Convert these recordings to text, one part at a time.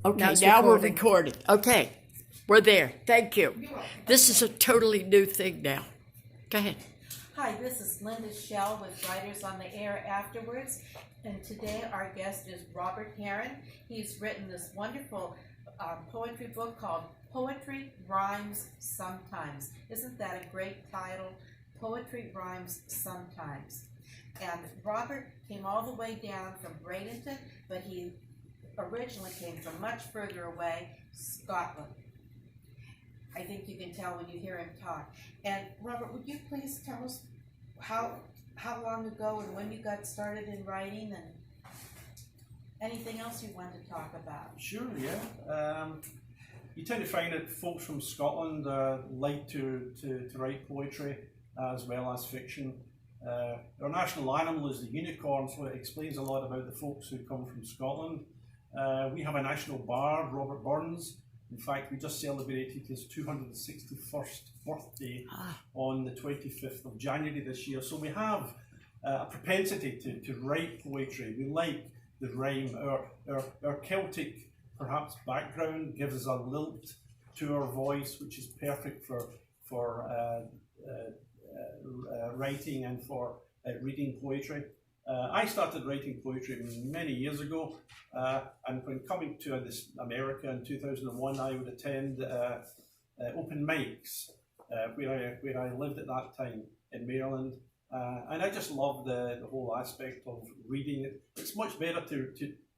Okay, now we're recording. Okay, we're there. Thank you. This is a totally new thing now. Go ahead. Hi, this is Linda Schell with Writers on the Air Afterwards, and today our guest is Robert Heron. He's written this wonderful poetry book called Poetry Rhymes Sometimes. Isn't that a great title? Poetry Rhymes Sometimes. And Robert came all the way down from Bradenton, but he originally came from much further away, Scotland. I think you can tell when you hear him talk. And Robert, would you please tell us how long ago and when you got started in writing and anything else you want to talk about? Sure, yeah. You tend to find that folks from Scotland like to write poetry as well as fiction. Our national animal is the unicorn, so it explains a lot about the folks who come from Scotland. We have a national bard, Robert Burns. In fact, we just celebrated his 261st birthday on the 25th of January this year. So we have a propensity to write poetry. We like the rhyme. Our Celtic, perhaps, background gives us a lilt to our voice, which is perfect for writing and for reading poetry. I started writing poetry many years ago, and when coming to America in 2001, I would attend open mics where I lived at that time in Maryland, and I just loved the whole aspect of reading it. It's much better to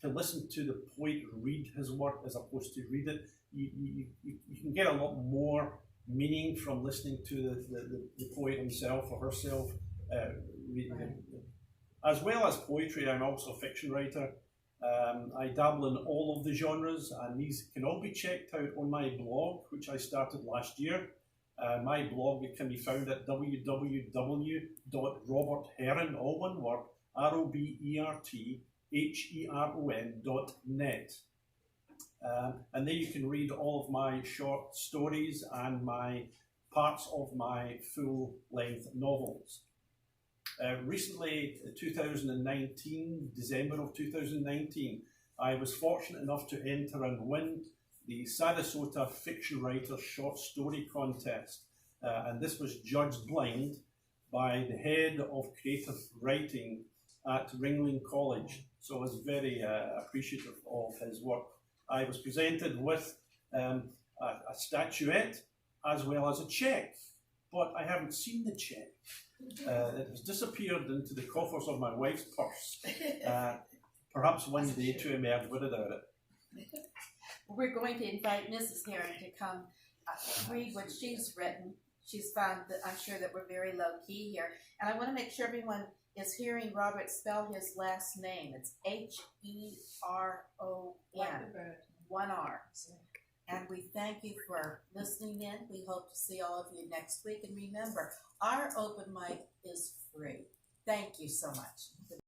listen to the poet read his work as opposed to read it. You can get a lot more meaning from listening to the poet himself or herself reading it. As well as poetry, I'm also a fiction writer. I dabble in all of the genres, and these can all be checked out on my blog, which I started last year. My blog can be found at www.robertheron, all one word, ROBERTHERON.net. And there you can read all of my short stories and my parts of my full-length novels. Recently, 2019, December of 2019, I was fortunate enough to enter and win the Sarasota Fiction Writers Short Story Contest. And this was judged blind by the head of creative writing at Ringling College. So I was very appreciative of his work. I was presented with a statuette as well as a check, but I haven't seen the check. It has disappeared into the coffers of my wife's purse. Perhaps one day to emerge without it. We're going to invite Mrs. Heron to come read what she's written. She's found that I'm sure that we're very low key here. And I want to make sure everyone is hearing Robert spell his last name. It's Heron, one R. And we thank you for listening in. We hope to see all of you next week. And remember, our open mic is free. Thank you so much.